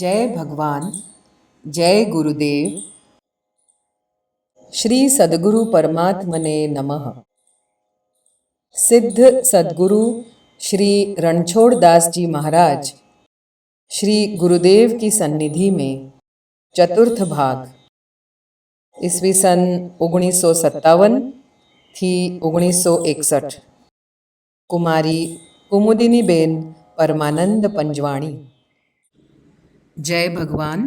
जय भगवान, जय गुरुदेव। श्री सद्गुरु परमात्मने नमः। सिद्ध सद्गुरु श्री रणछोड़ दास जी महाराज श्री गुरुदेव की सन्निधि में चतुर्थ भाग ईस्वी सन 1957 थी 1961 कुमारी कुमुदिनीबेन परमानंद पंजवाणी। जय भगवान।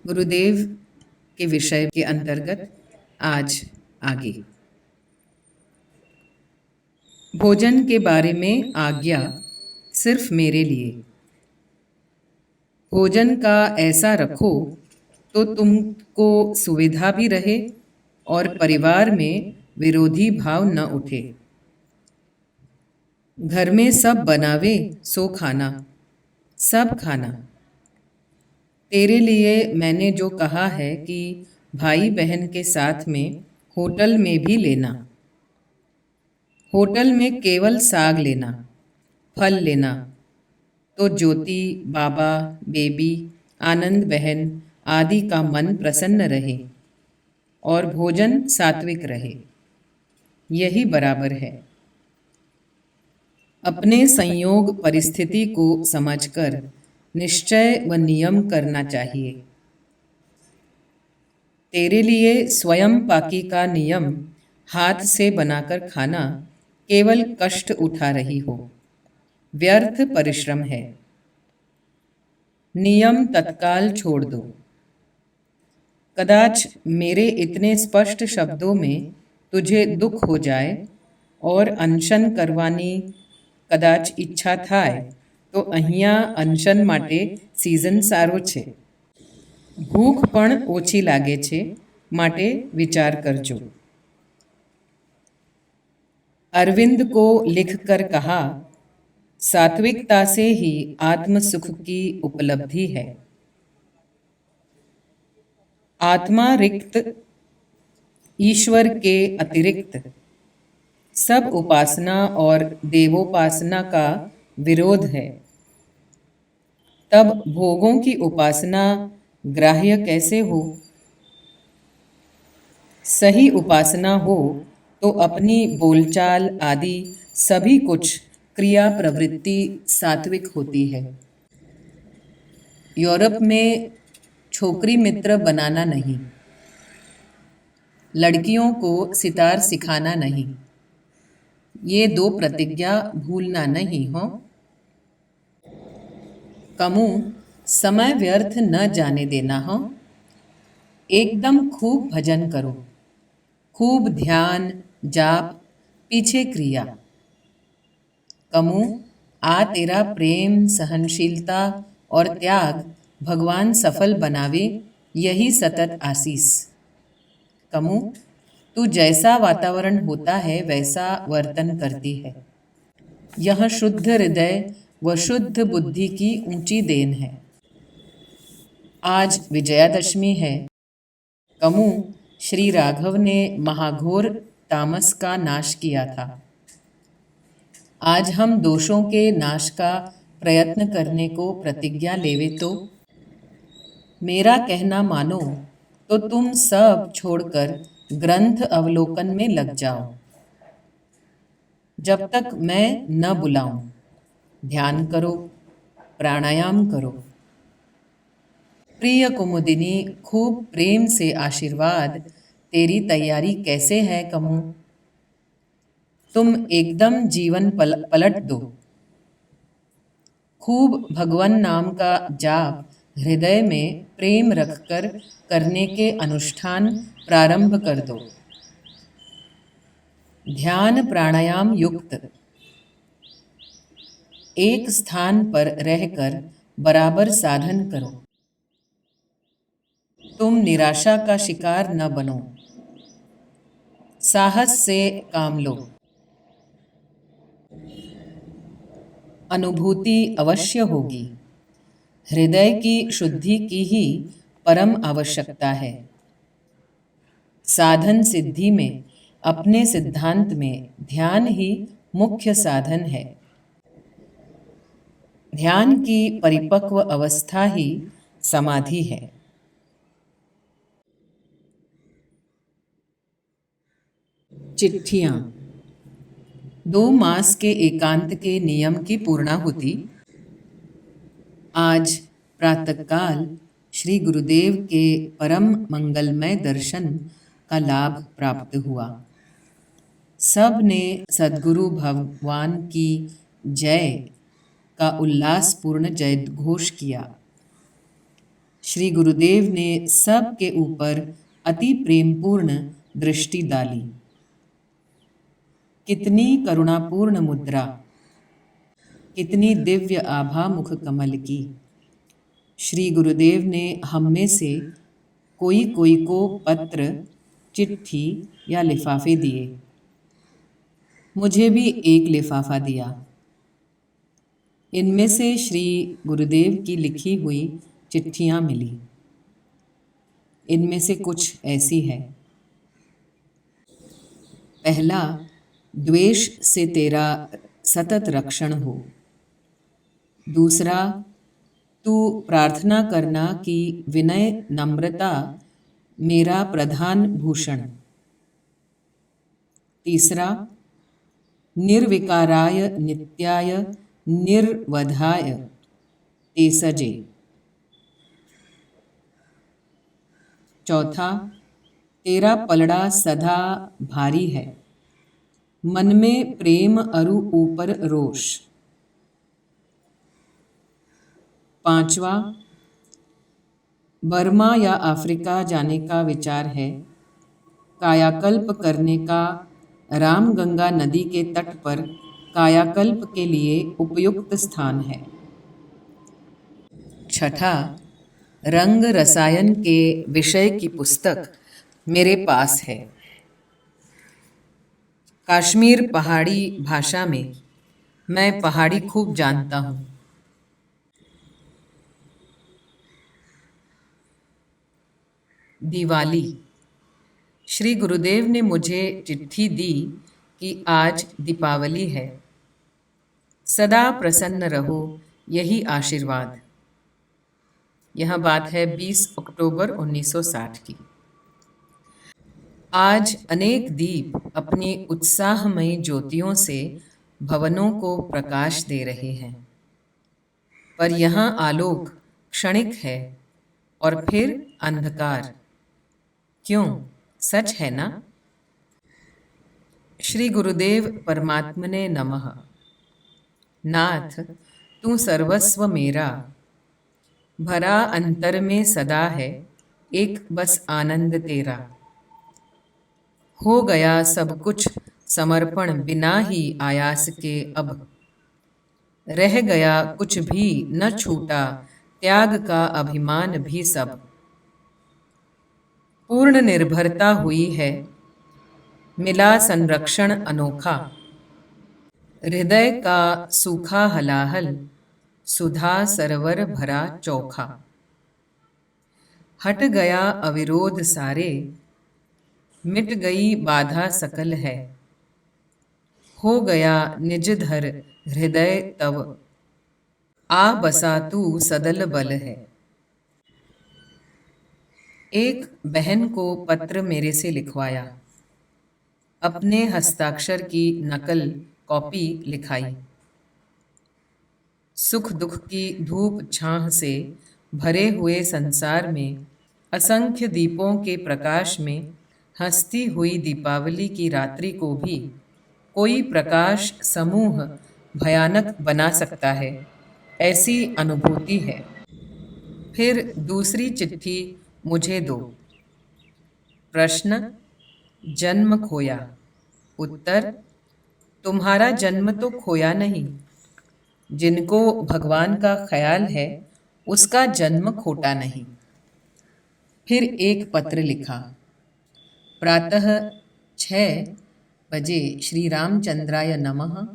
गुरुदेव के विषय के अंतर्गत आज आगे भोजन के बारे में आज्ञा सिर्फ मेरे लिए। भोजन का ऐसा रखो तो तुमको सुविधा भी रहे और परिवार में विरोधी भाव न उठे। घर में सब बनावे सो खाना, सब खाना। तेरे लिए मैंने जो कहा है कि भाई बहन के साथ में होटल में भी लेना। होटल में केवल साग लेना, फल लेना, तो ज्योति, बाबा, बेबी, आनंद बहन आदि का मन प्रसन्न रहे और भोजन सात्विक रहे। यही बराबर है। अपने संयोग परिस्थिति को समझकर निश्चय व नियम करना चाहिए। तेरे लिए स्वयं पाकी का नियम हाथ से बनाकर खाना केवल कष्ट उठा रही हो, व्यर्थ परिश्रम है। नियम तत्काल छोड़ दो। कदाच मेरे इतने स्पष्ट शब्दों में तुझे दुख हो जाए और अनशन करवानी कदाच ઈચ્છા થાય તો અહીંયા અનશન માટે સિઝન સારો છે। ભૂખ પણ ઓછી લાગે છે, માટે વિચાર કરજો। अरविंद को लिखकर कहा, सात्विकता से ही आत्म सुख की उपलब्धि है। आत्मा रिक्त, ईश्वर के अतिरिक्त सब उपासना और देवोपासना का विरोध है। तब भोगों की उपासना ग्राह्य कैसे हो? सही उपासना हो तो अपनी बोलचाल आदि सभी कुछ क्रिया प्रवृत्ति सात्विक होती है। यूरोप में छोकरी मित्र बनाना नहीं, लड़कियों को सितार सिखाना नहीं, ये 2 प्रतिज्ञा भूलना नहीं हो। कमू समय व्यर्थ न जाने देना हो। एकदम खूब भजन करो, खूब ध्यान जाप, पीछे क्रिया। कमू आ तेरा प्रेम, सहनशीलता और त्याग भगवान सफल बनावे, यही सतत आशीष। कमू तू जैसा वातावरण होता है वैसा वर्तन करती है। यह शुद्ध हृदय व शुद्ध बुद्धि की ऊंची देन है। आज विजयादशमी है। कमू श्री राघव ने महाघोर तामस का नाश किया था। आज हम दोषों के नाश का प्रयत्न करने को प्रतिज्ञा लेवे तो मेरा कहना मानो तो तुम सब छोड़कर ग्रंथ अवलोकन में लग जाओ। जब तक मैं न बुलाऊं, ध्यान करो, प्राणायाम करो। प्रिय कुमुदिनी, खूब प्रेम से आशीर्वाद। तेरी तैयारी कैसे है कमू? तुम एकदम जीवन पलट दो। खूब भगवान नाम का जाप हृदय में प्रेम रखकर करने के अनुष्ठान प्रारंभ कर दो। ध्यान प्राणायाम युक्त एक स्थान पर रहकर बराबर साधन करो। तुम निराशा का शिकार न बनो। साहस से काम लो। अनुभूति अवश्य होगी। हृदय की शुद्धि की ही परम आवश्यकता है। साधन सिद्धि में अपने सिद्धांत में ध्यान ही मुख्य साधन है। ध्यान की परिपक्व अवस्था ही समाधि है। चिट्ठियाँ। 2 मास के एकांत के नियम की पूर्णाहुति। आज प्रातःकाल श्री गुरुदेव के परम मंगलमय दर्शन का लाभ प्राप्त हुआ। सब ने सद्गुरु भगवान की जय का उल्लासपूर्ण जयघोष किया। श्री गुरुदेव ने सब के ऊपर अति प्रेमपूर्ण दृष्टि डाली। कितनी करुणापूर्ण मुद्रा, कितनी दिव्य आभा मुख कमल की। श्री गुरुदेव ने हम में से कोई कोई को पत्र, चिट्ठी या लिफाफे दिए। मुझे भी एक लिफाफा दिया। इनमें से श्री गुरुदेव की लिखी हुई चिट्ठियाँ मिली। इनमें से कुछ ऐसी है। पहला, द्वेष से तेरा सतत रक्षण हो। दूसरा, तू प्रार्थना करना कि विनय नम्रता मेरा प्रधान भूषण। तीसरा, निर्विकाराय नित्याय निर्वधाय ते सजे। चौथा, तेरा पलड़ा सदा भारी है, मन में प्रेम अरु ऊपर रोष। पांचवा, बर्मा या अफ्रीका जाने का विचार है। कायाकल्प करने का रामगंगा नदी के तट पर कायाकल्प के लिए उपयुक्त स्थान है। छठा, रंग रसायन के विषय की पुस्तक मेरे पास है। कश्मीर पहाड़ी भाषा में मैं पहाड़ी खूब जानता हूँ। दिवाली। श्री गुरुदेव ने मुझे चिट्ठी दी कि आज दीपावली है। सदा प्रसन्न रहो, यही आशीर्वाद। यह बात है 20 अक्टूबर 1960 की। आज अनेक दीप अपनी उत्साहमयी ज्योतियों से भवनों को प्रकाश दे रहे हैं, पर यहाँ आलोक क्षणिक है और फिर अंधकार। क्यों, सच है ना? श्री गुरुदेव परमात्मने नमः। नाथ, तू सर्वस्व मेरा, भरा अंतर में सदा है एक बस आनंद तेरा। हो गया सब कुछ समर्पण बिना ही आयास के अब, रह गया कुछ भी न छूटा त्याग का अभिमान भी सब। पूर्ण निर्भरता हुई है, मिला संरक्षण अनोखा। हृदय का सूखा हलाहल, सुधा सरोवर भरा चौखा। हट गया अविरोध सारे, मिट गई बाधा सकल है। हो गया निज धर हृदय तव, आ बसा तू सदल बल है। एक बहन को पत्र मेरे से लिखवाया, अपने हस्ताक्षर की नकल कॉपी लिखाई। सुख दुख की धूप छाह से भरे हुए संसार में असंख्य दीपों के प्रकाश में हंसती हुई दीपावली की रात्रि को भी कोई प्रकाश समूह भयानक बना सकता है, ऐसी अनुभूति है। फिर दूसरी चिट्ठी मुझे दो। प्रश्न, जन्म खोया। उत्तर, तुम्हारा जन्म तो खोया नहीं। जिनको भगवान का ख्याल है उसका जन्म खोटा नहीं। फिर एक पत्र लिखा। प्रातः 6 बजे श्री रामचंद्राय नमः,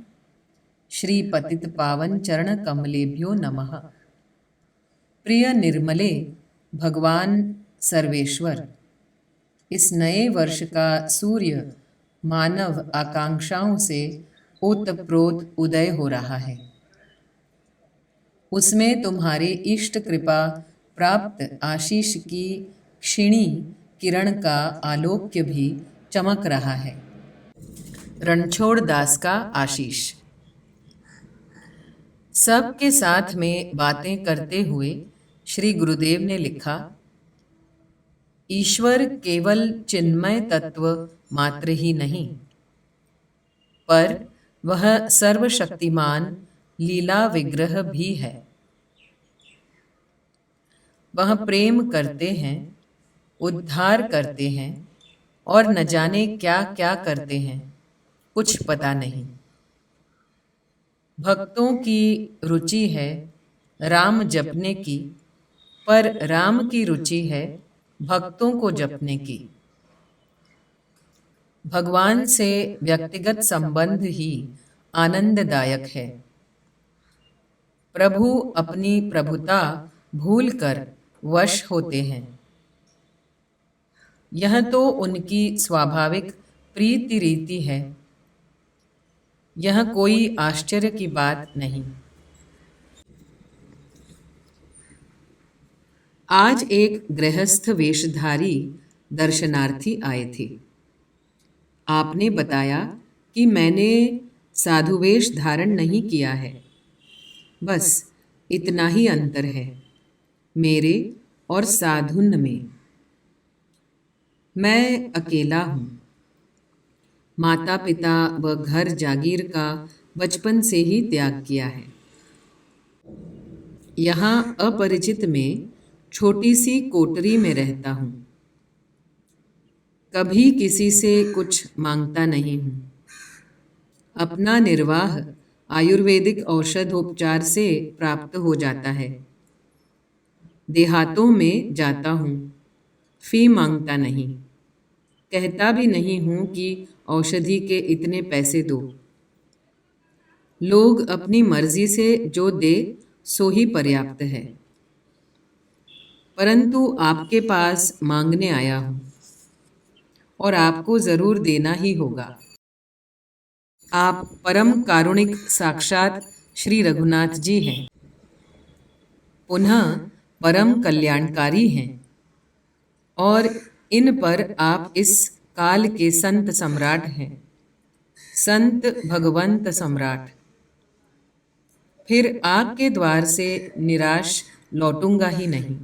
श्री पतित पावन चरण कमलेभ्यो नमः। प्रिय निर्मले भगवान सर्वेश्वर, इस नए वर्ष का सूर्य मानव आकांक्षाओं से ओतप्रोत उदय हो रहा है। उसमें तुम्हारी इष्ट कृपा प्राप्त आशीष की क्षीणी किरण का आलोक्य भी चमक रहा है। रणछोड़ दास का आशीष। सबके साथ में बातें करते हुए श्री गुरुदेव ने लिखा, ईश्वर केवल चिन्मय तत्व मात्र ही नहीं, पर वह सर्वशक्तिमान लीला विग्रह भी है। वह प्रेम करते हैं, उद्धार करते हैं और न जाने क्या क्या करते हैं, कुछ पता नहीं। भक्तों की रुचि है राम जपने की, पर राम की रुचि है भक्तों को जपने की। भगवान से व्यक्तिगत संबंध ही आनंददायक है। प्रभु अपनी प्रभुता भूलकर वश होते हैं। यह तो उनकी स्वाभाविक प्रीति रीति है। यह कोई आश्चर्य की बात नहीं। आज एक गृहस्थ वेशधारी दर्शनार्थी आए थे। आपने बताया कि मैंने साधु वेश धारण नहीं किया है। बस इतना ही अंतर है मेरे और साधुन में। मैं अकेला हूँ। माता पिता व घर जागीर का बचपन से ही त्याग किया है। यहाँ अपरिचित में छोटी सी कोठरी में रहता हूँ। कभी किसी से कुछ मांगता नहीं हूँ। अपना निर्वाह आयुर्वेदिक औषधोपचार से प्राप्त हो जाता है। देहातों में जाता हूँ, फी मांगता नहीं। कहता भी नहीं हूँ कि औषधि के इतने पैसे दो। लोग अपनी मर्जी से जो दे सो ही पर्याप्त है। परंतु आपके पास मांगने आया हूँ और आपको जरूर देना ही होगा। आप परम कारुणिक साक्षात श्री रघुनाथ जी हैं। पुनः परम कल्याणकारी हैं और इन पर आप इस काल के संत सम्राट हैं, संत भगवंत सम्राट। फिर आपके द्वार से निराश लौटूंगा ही नहीं।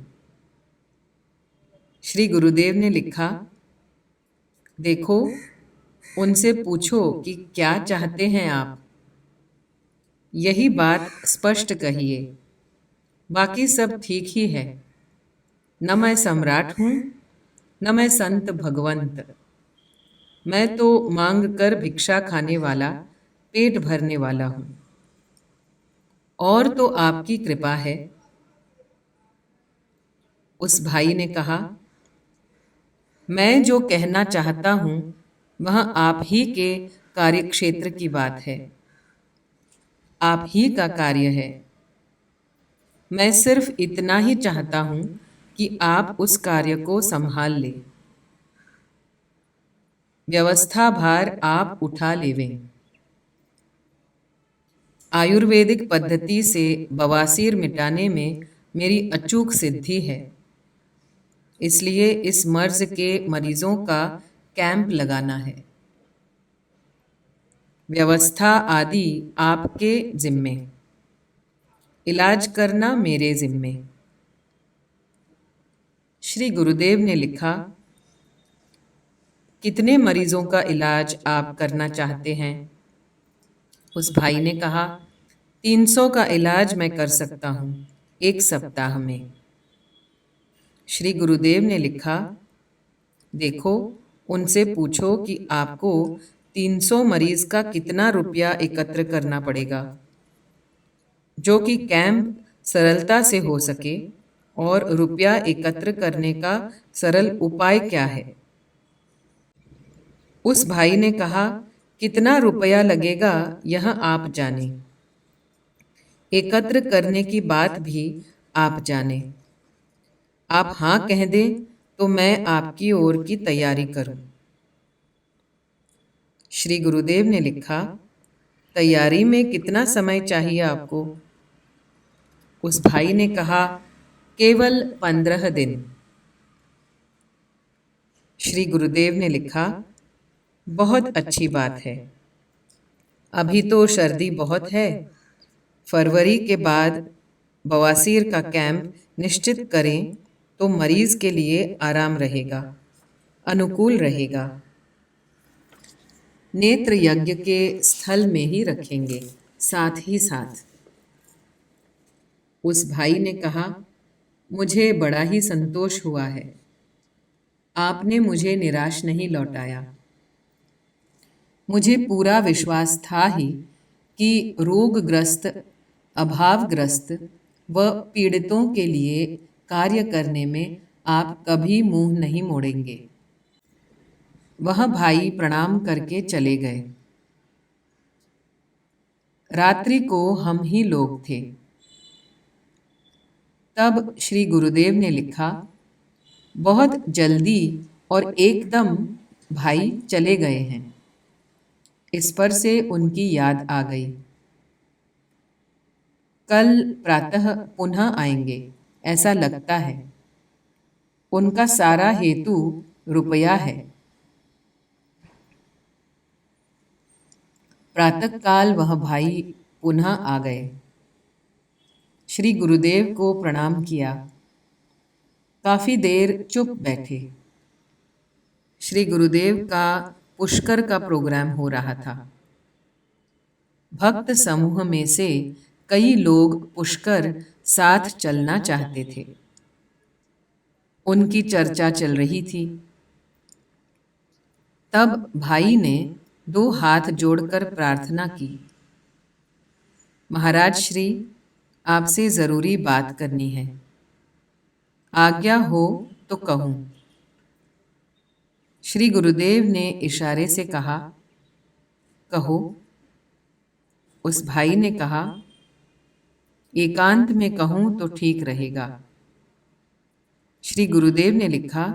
श्री गुरुदेव ने लिखा, देखो उनसे पूछो कि क्या चाहते हैं आप। यही बात स्पष्ट कहिए, बाकी सब ठीक ही है। न मैं सम्राट हूँ, न मैं संत भगवंत। मैं तो मांग कर भिक्षा खाने वाला, पेट भरने वाला हूँ। और तो आपकी कृपा है। उस भाई ने कहा, मैं जो कहना चाहता हूँ वह आप ही के कार्यक्षेत्र की बात है, आप ही का कार्य है। मैं सिर्फ इतना ही चाहता हूँ कि आप उस कार्य को संभाल लें। व्यवस्था भार आप उठा लेवें। आयुर्वेदिक पद्धति से बवासीर मिटाने में मेरी अचूक सिद्धि है। इसलिए इस मर्ज के मरीजों का कैंप लगाना है। व्यवस्था आदि आपके जिम्मे, इलाज करना मेरे जिम्मे। श्री गुरुदेव ने लिखा, कितने मरीजों का इलाज आप करना चाहते हैं? उस भाई ने कहा, 300 का इलाज मैं कर सकता हूँ 1 सप्ताह में। श्री गुरुदेव ने लिखा, देखो उनसे पूछो कि आपको 300 मरीज का कितना रुपया एकत्र करना पड़ेगा, जो कि कैंप सरलता से हो सके, और रुपया एकत्र करने का सरल उपाय क्या है। उस भाई ने कहा, कितना रुपया लगेगा यह आप जाने, एकत्र करने की बात भी आप जाने। आप हाँ कह दें तो मैं आपकी ओर की तैयारी करूं। श्री गुरुदेव ने लिखा, तैयारी में कितना समय चाहिए आपको? उस भाई ने कहा, केवल 15 दिन। श्री गुरुदेव ने लिखा, बहुत अच्छी बात है। अभी तो सर्दी बहुत है। फरवरी के बाद बवासीर का कैंप निश्चित करें तो मरीज के लिए आराम रहेगा, अनुकूल रहेगा। नेत्र यज्ञ के स्थल में ही रखेंगे, साथ ही साथ। उस भाई ने कहा, मुझे बड़ा ही संतोष हुआ है। आपने मुझे निराश नहीं लौटाया। मुझे पूरा विश्वास था ही कि रोगग्रस्त, अभावग्रस्त व पीड़ितों के लिए कार्य करने में आप कभी मुंह नहीं मोड़ेंगे। वह भाई प्रणाम करके चले गए। रात्रि को हम ही लोग थे। तब श्री गुरुदेव ने लिखा, बहुत जल्दी और एकदम भाई चले गए हैं। इस पर से उनकी याद आ गई। कल प्रातः पुनः आएंगे, ऐसा लगता है। उनका सारा हेतु रुपया है। प्रातःकाल वह भाई पुनः आ गए। श्री गुरुदेव को प्रणाम किया। काफी देर चुप बैठे। श्री गुरुदेव का पुष्कर का प्रोग्राम हो रहा था। भक्त समूह में से कई लोग पुष्कर साथ चलना चाहते थे। उनकी चर्चा चल रही थी। तब भाई ने 2 हाथ जोड़कर प्रार्थना की, महाराज श्री, आपसे जरूरी बात करनी है। आज्ञा हो तो कहूं। श्री गुरुदेव ने इशारे से कहा, कहो। उस भाई ने कहा, एकांत में कहूं तो ठीक रहेगा। श्री गुरुदेव ने लिखा,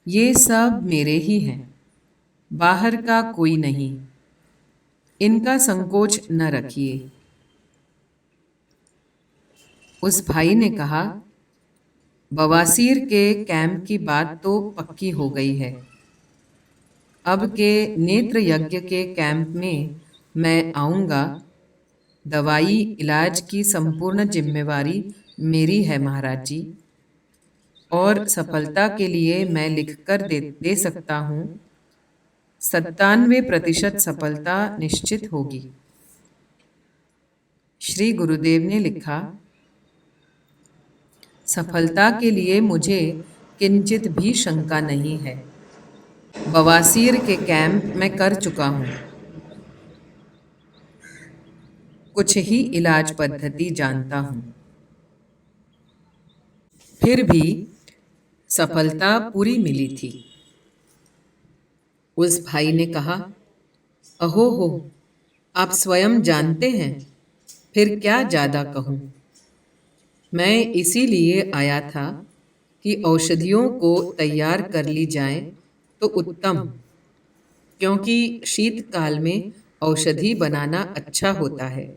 ये सब मेरे ही हैं, बाहर का कोई नहीं। इनका संकोच न रखिए। उस भाई ने कहा, बवासीर के कैंप की बात तो पक्की हो गई है। अब के नेत्र यज्ञ के कैंप में मैं आऊँगा। दवाई इलाज की संपूर्ण जिम्मेवारी मेरी है महाराज जी, और सफलता के लिए मैं लिखकर दे सकता हूँ, 97% सफलता निश्चित होगी। श्री गुरुदेव ने लिखा, सफलता के लिए मुझे किंचित भी शंका नहीं है। बवासीर के कैंप मैं कर चुका हूँ। कुछ ही इलाज पद्धति जानता हूँ। फिर भी सफलता पूरी मिली थी। उस भाई ने कहा, अहो हो, आप स्वयं जानते हैं, फिर क्या ज़्यादा कहूँ। मैं इसीलिए आया था कि औषधियों को तैयार कर ली जाए तो उत्तम, क्योंकि शीतकाल में औषधि बनाना अच्छा होता है।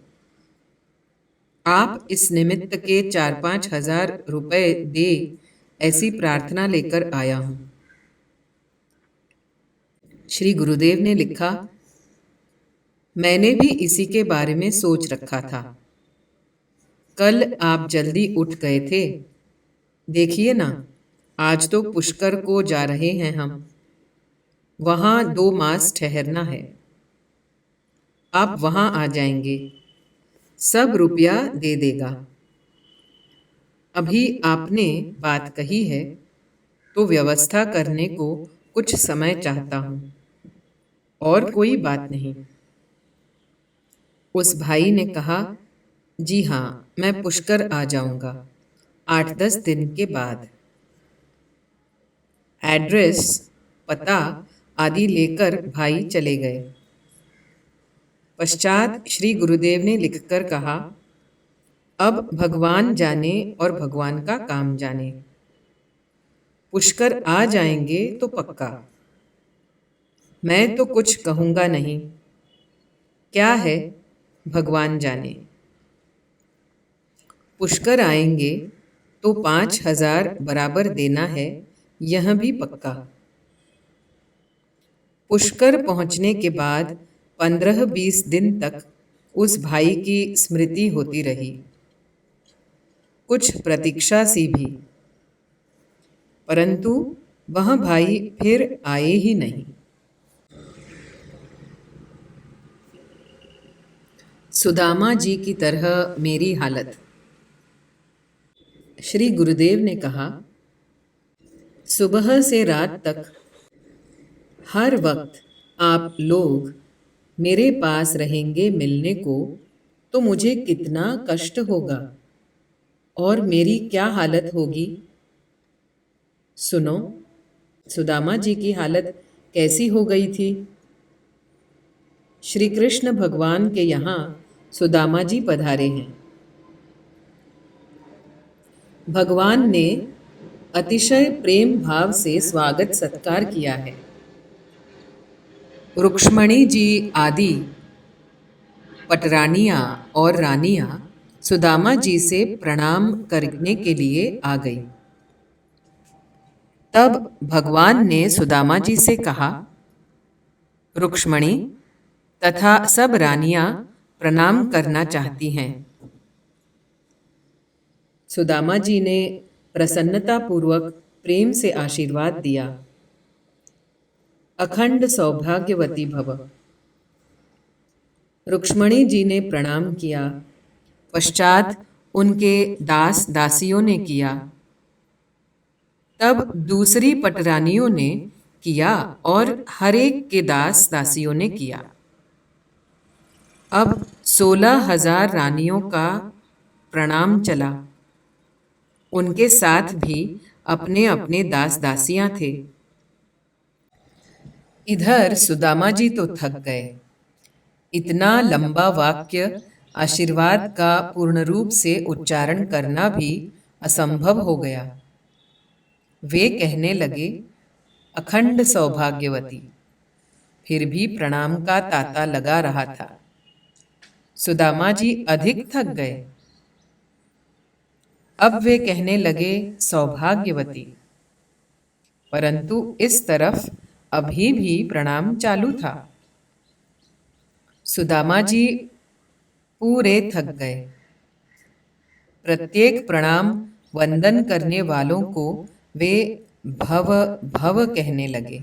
आप इस निमित्त के 4-5 हजार रुपए दे, ऐसी प्रार्थना लेकर आया हूँ। श्री गुरुदेव ने लिखा, मैंने भी इसी के बारे में सोच रखा था। कल आप जल्दी उठ गए थे। देखिए ना, आज तो पुष्कर को जा रहे हैं हम। वहाँ 2 मास ठहरना है। आप वहाँ आ जाएंगे, सब रुपया दे देगा। अभी आपने बात कही है तो व्यवस्था करने को कुछ समय चाहता हूँ, और कोई बात नहीं। उस भाई ने कहा, जी हाँ, मैं पुष्कर आ जाऊँगा 8-10 दिन के बाद। एड्रेस, पता आदि लेकर भाई चले गए। पश्चात श्री गुरुदेव ने लिखकर कहा, अब भगवान जाने और भगवान का काम जाने। पुष्कर आ जाएंगे तो पक्का। मैं तो कुछ कहूँगा नहीं, क्या है भगवान जाने। पुष्कर आएंगे तो 5,000 बराबर देना है, यह भी पक्का। पुष्कर पहुंचने के बाद 15-20 दिन तक उस भाई की स्मृति होती रही, कुछ प्रतीक्षा सी भी, परंतु वह भाई फिर आए ही नहीं। सुदामा जी की तरह मेरी हालत। श्री गुरुदेव ने कहा, सुबह से रात तक हर वक्त आप लोग मेरे पास रहेंगे मिलने को, तो मुझे कितना कष्ट होगा और मेरी क्या हालत होगी। सुनो, सुदामा जी की हालत कैसी हो गई थी। श्री कृष्ण भगवान के यहाँ सुदामा जी पधारे हैं। भगवान ने अतिशय प्रेम भाव से स्वागत सत्कार किया है। रुक्ष्मणी जी आदि पटरानियाँ और रानियाँ सुदामा जी से प्रणाम करने के लिए आ गई। तब भगवान ने सुदामा जी से कहा, रुक्ष्मणी तथा सब रानियाँ प्रणाम करना चाहती हैं। सुदामा जी ने प्रसन्नतापूर्वक प्रेम से आशीर्वाद दिया। अखंड सौभाग्यवती भव। रुक्ष्मणी जी ने प्रणाम किया। पश्चात उनके दास दासियों ने किया। तब दूसरी पटरानियों ने किया और हर एक के दास दासियों ने किया। अब 16,000 रानियों का प्रणाम चला। उनके साथ भी अपने अपने दास दासियां थे। इधर सुदामा जी तो थक गए। इतना लंबा वाक्य आशीर्वाद का पूर्ण रूप से उच्चारण करना भी असंभव हो गया। वे कहने लगे, अखंड सौभाग्यवती। फिर भी प्रणाम का तांता लगा रहा था। सुदामा जी अधिक थक गए। अब वे कहने लगे, सौभाग्यवती, परंतु इस तरफ अभी भी प्रणाम चालू था। सुदामा जी पूरे थक गए। प्रत्येक प्रणाम वंदन करने वालों को वे भव भव कहने लगे।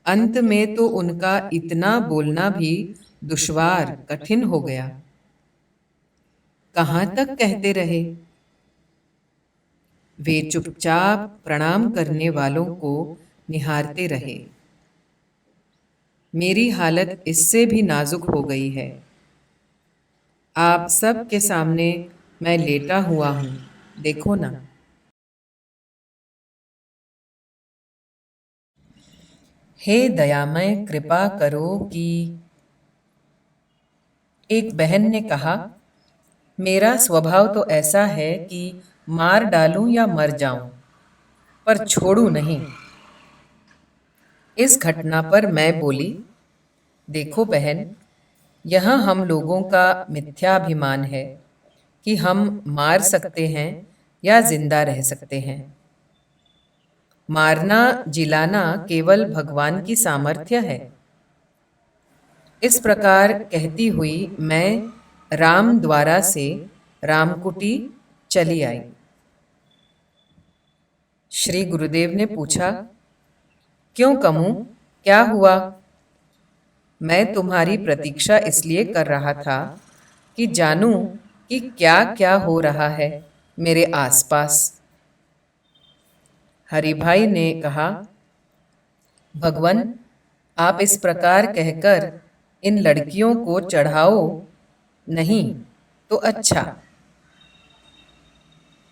अंत में तो उनका इतना बोलना भी दुश्वार कठिन हो गया। कहाँ तक कहते रहे। वे चुपचाप प्रणाम करने वालों को निहारते रहे। मेरी हालत इससे भी नाजुक हो गई है। आप सब के सामने मैं लेटा हुआ हूँ, देखो ना। हे दयामय, कृपा करो कि। एक बहन ने कहा, मेरा स्वभाव तो ऐसा है कि मार डालूं या मर जाऊं, पर छोड़ूं नहीं। इस घटना पर मैं बोली, देखो बहन, यह हम लोगों का मिथ्याभिमान है कि हम मार सकते हैं या जिंदा रह सकते हैं। मारना जिलाना केवल भगवान की सामर्थ्य है। इस प्रकार कहती हुई मैं राम द्वारा से रामकुटी चली आई। श्री गुरुदेव ने पूछा, क्यों कमू, क्या हुआ। मैं तुम्हारी प्रतीक्षा इसलिए कर रहा था कि जानूं कि क्या क्या हो रहा है मेरे आसपास। हरि भाई ने कहा, भगवान, आप इस प्रकार कहकर इन लड़कियों को चढ़ाओ नहीं तो अच्छा।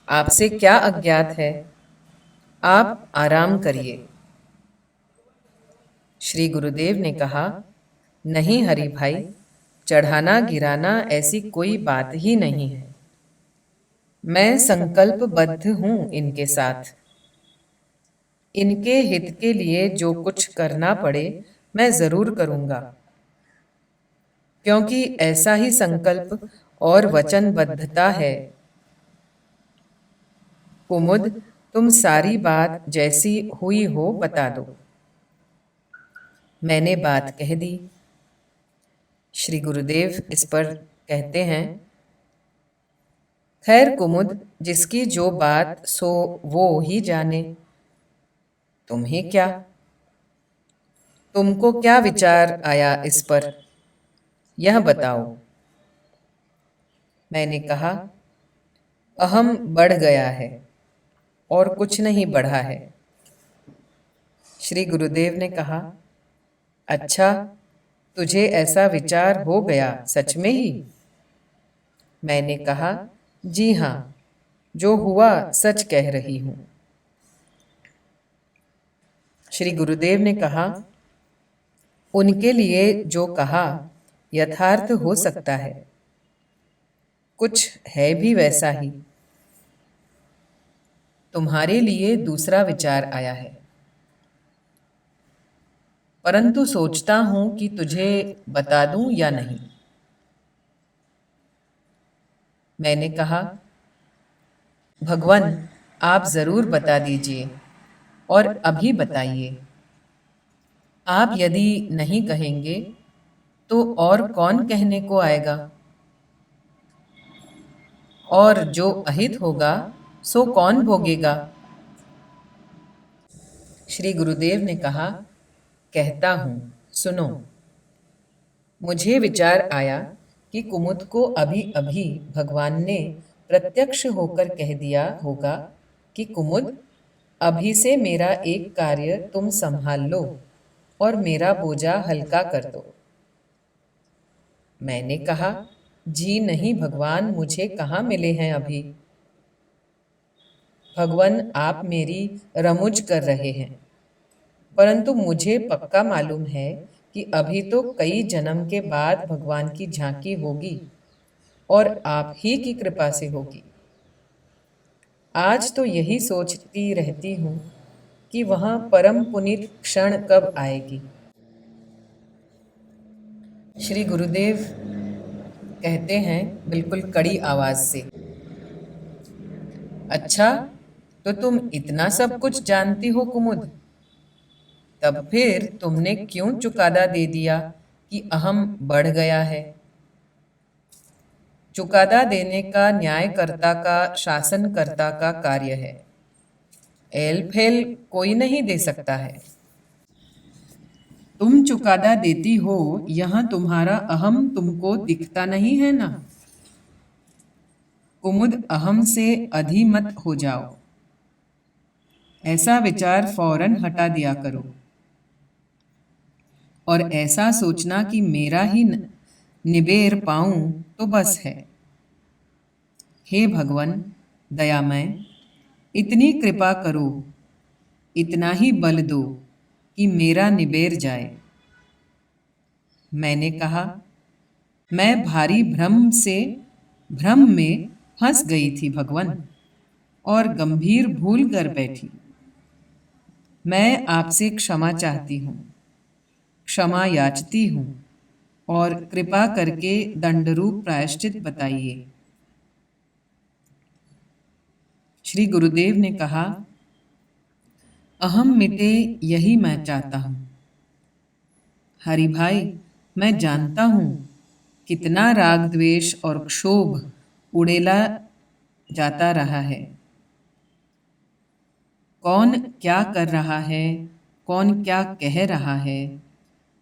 आपसे क्या अज्ञात है, आप आराम करिए। श्री गुरुदेव ने कहा, नहीं हरि भाई, चढ़ाना गिराना ऐसी कोई बात ही नहीं है। मैं संकल्पबद्ध हूं इनके साथ। इनके हित के लिए जो कुछ करना पड़े मैं जरूर करूंगा, क्योंकि ऐसा ही संकल्प और वचनबद्धता है। कुमुद, तुम सारी बात जैसी हुई हो बता दो। मैंने बात कह दी। श्री गुरुदेव इस पर कहते हैं, खैर कुमुद, जिसकी जो बात सो वो ही जाने, तुम्हें क्या? तुमको क्या विचार आया इस पर, यह बताओ। मैंने कहा, अहम बढ़ गया है और कुछ नहीं बढ़ा है। श्री गुरुदेव ने कहा, अच्छा, तुझे ऐसा विचार हो गया सच में ही? मैंने कहा, जी हाँ, जो हुआ सच कह रही हूँ। श्री गुरुदेव ने कहा, उनके लिए जो कहा यथार्थ हो सकता है, कुछ है भी वैसा ही। तुम्हारे लिए दूसरा विचार आया है, परंतु सोचता हूं कि तुझे बता दूं या नहीं। मैंने कहा, भगवान, आप जरूर बता दीजिए और अभी बताइए। आप यदि नहीं कहेंगे तो और कौन कहने को आएगा, और जो अहित होगा सो कौन भोगेगा? श्री गुरुदेव ने कहा, कहता हूं, सुनो। मुझे विचार आया कि कुमुद को अभी अभी भगवान ने प्रत्यक्ष होकर कह दिया होगा कि कुमुद, अभी से मेरा एक कार्य तुम संभाल लो और मेरा बोझा हल्का कर दो। मैंने कहा, जी नहीं भगवान, मुझे कहाँ मिले हैं अभी। भगवान, आप मेरी रमुज कर रहे हैं, परंतु मुझे पक्का मालूम है कि अभी तो कई जन्म के बाद भगवान की झांकी होगी और आप ही की कृपा से होगी। आज तो यही सोचती रहती हूँ कि वहाँ परम पुनीत क्षण कब आएगी। श्री गुरुदेव कहते हैं बिल्कुल कड़ी आवाज से, अच्छा, तो तुम इतना सब कुछ जानती हो कुमुद, तब फिर तुमने क्यों चुकादा दे दिया कि अहम बढ़ गया है? चुकादा देने का न्यायकर्ता का, शासनकर्ता का कार्य है। एल फेल कोई नहीं दे सकता है। तुम चुकादा देती हो, यहां तुम्हारा अहम तुमको दिखता नहीं है ना? कुमुद, अहम से अधिमत हो जाओ। ऐसा विचार फौरन हटा दिया करो और ऐसा सोचना कि मेरा ही निबेर पाऊं तो बस है। हे भगवान दयामय, इतनी कृपा करो, इतना ही बल दो कि मेरा निबेर जाए। मैंने कहा, मैं भारी भ्रम में फंस गई थी भगवान, और गंभीर भूल कर बैठी। मैं आपसे क्षमा चाहती हूँ, क्षमा याचती हूँ, और कृपा करके दंडरूप प्रायश्चित बताइए। श्री गुरुदेव ने कहा, अहम मिटे यही मैं चाहता हूँ। हरि भाई, मैं जानता हूँ कितना राग द्वेष और क्षोभ उड़ेला जाता रहा है। कौन क्या कर रहा है, कौन क्या कह रहा है,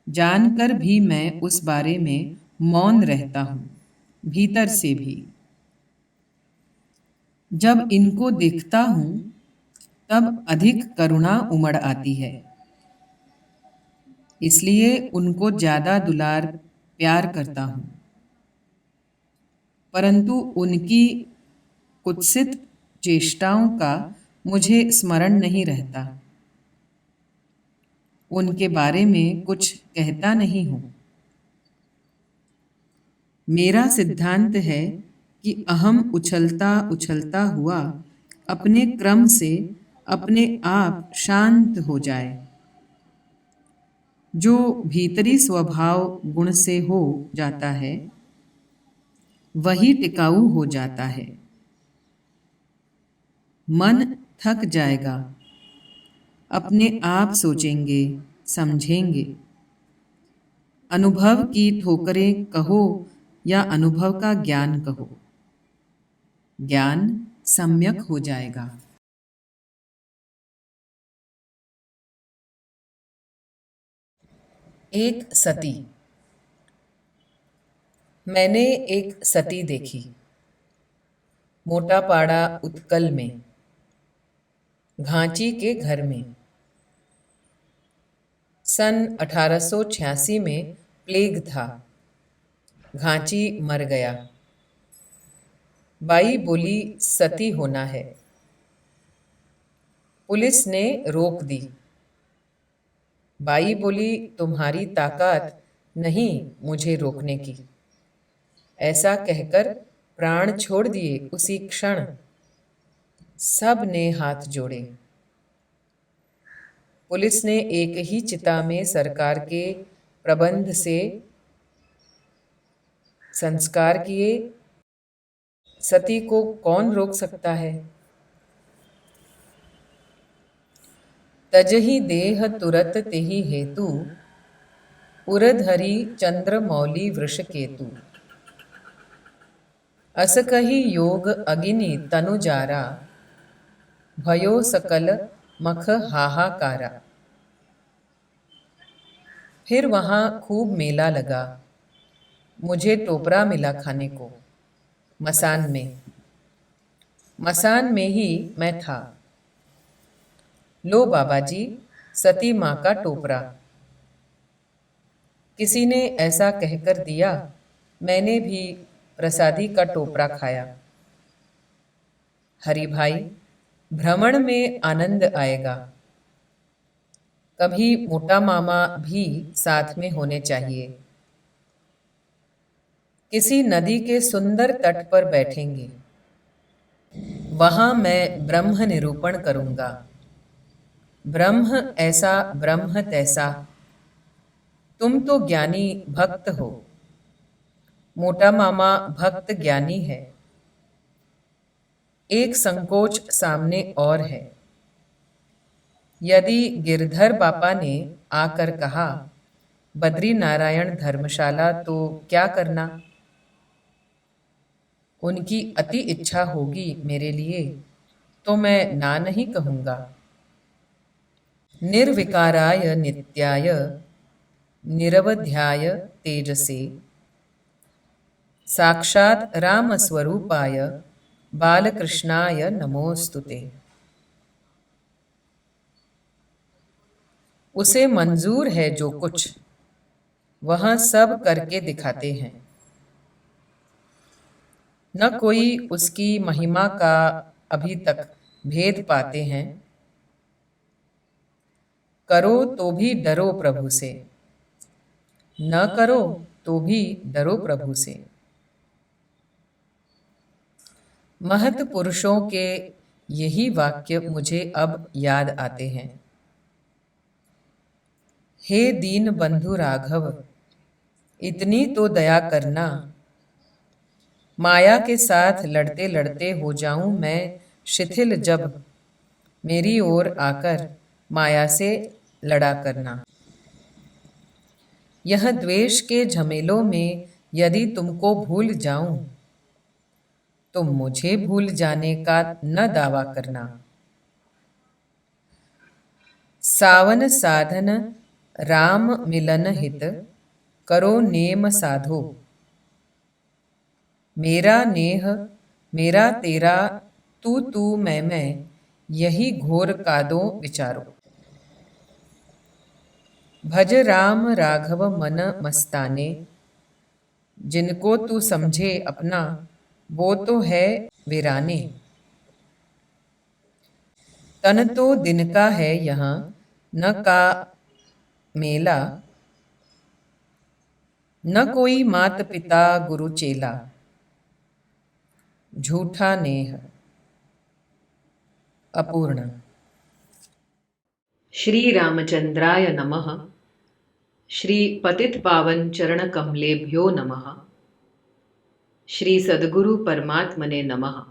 जानकर भी मैं उस बारे में मौन रहता हूँ, भीतर से भी। जब इनको देखता हूँ तब अधिक करुणा उमड़ आती है, इसलिए उनको ज्यादा दुलार प्यार करता हूँ। परंतु उनकी कुत्सित चेष्टाओं का मुझे स्मरण नहीं रहता, उनके बारे में कुछ कहता नहीं हूँ। मेरा सिद्धांत है कि अहम उछलता उछलता हुआ अपने क्रम से अपने आप शांत हो जाए। जो भीतरी स्वभाव गुण से हो जाता है, वही टिकाऊ हो जाता है। मन थक जाएगा, अपने आप सोचेंगे, समझेंगे। अनुभव की ठोकरें कहो या अनुभव का ज्ञान कहो, ज्ञान सम्यक हो जाएगा। एक सती। मैंने एक सती देखी, मोटापाड़ा उत्कल में, घांची के घर में। सन 1886 में प्लेग था, घांची मर गया। बाई बोली सती होना है। पुलिस ने रोक दी। बाई बोली तुम्हारी ताकत नहीं मुझे रोकने की। ऐसा कहकर प्राण छोड़ दिए उसी क्षण। सब ने हाथ जोड़े। पुलिस ने एक ही चिता में सरकार के प्रबंध से संस्कार किए। सती को कौन रोक सकता है? तजहि देह तुरत तेहि हेतु, उरधरि चंद्र मौली वृष केतु। अस कहि योग अगिनि तनु जारा, भयो सकल मख हाहाकारा। फिर वहां खूब मेला लगा। मुझे टोपरा मिला खाने को, मसान में। मसान में ही मैं था। लो बाबा जी, सती माँ का टोपरा। किसी ने ऐसा कहकर दिया। मैंने भी प्रसादी का टोपरा खाया। हरि भाई, भ्रमण में आनंद आएगा। कभी मोटा मामा भी साथ में होने चाहिए। किसी नदी के सुंदर तट पर बैठेंगे। वहां मैं ब्रह्म निरूपण करूंगा। ब्रह्म ऐसा ब्रह्म तैसा। तुम तो ज्ञानी भक्त हो, मोटा मामा भक्त ज्ञानी है। एक संकोच सामने और है। यदि गिरधर बापा ने आकर कहा बद्री नारायण धर्मशाला, तो क्या करना? उनकी अति इच्छा होगी मेरे लिए तो मैं ना नहीं कहूंगा। निर्विकाराय नित्याय निरवध्याय तेजसे, साक्षात राम स्वरूपाय बालकृष्णाय नमोस्तुते। उसे मंजूर है जो कुछ, वह सब करके दिखाते हैं। न कोई उसकी महिमा का अभी तक भेद पाते हैं। करो तो भी डरो प्रभु से, न करो तो भी डरो प्रभु से। महत पुरुषों के यही वाक्य मुझे अब याद आते हैं। हे दीन बंधु राघव, इतनी तो दया करना। माया के साथ लड़ते लड़ते हो जाऊं मैं शिथिल, जब मेरी ओर आकर माया से लड़ा करना। यह द्वेष के झमेलों में यदि तुमको भूल जाऊं, तुम मुझे भूल जाने का न दावा करना। सावन साधन राम मिलन हित, करो नेम साधो। मेरा नेह मेरा तेरा, तू तू मैं, यही घोर कादो विचारो। भज राम राघव मन मस्ताने, जिनको तू समझे अपना वो तो है वीराने। तन तो दिन का है यहाँ न का मेला, न कोई मात पिता गुरु चेला। झूठा नेह। अपूर्ण। श्री रामचंद्राय नमः। श्री पतित पावन चरण कमलेभ्यो नमः। श्री सद्गुरु परमात्मने नमः।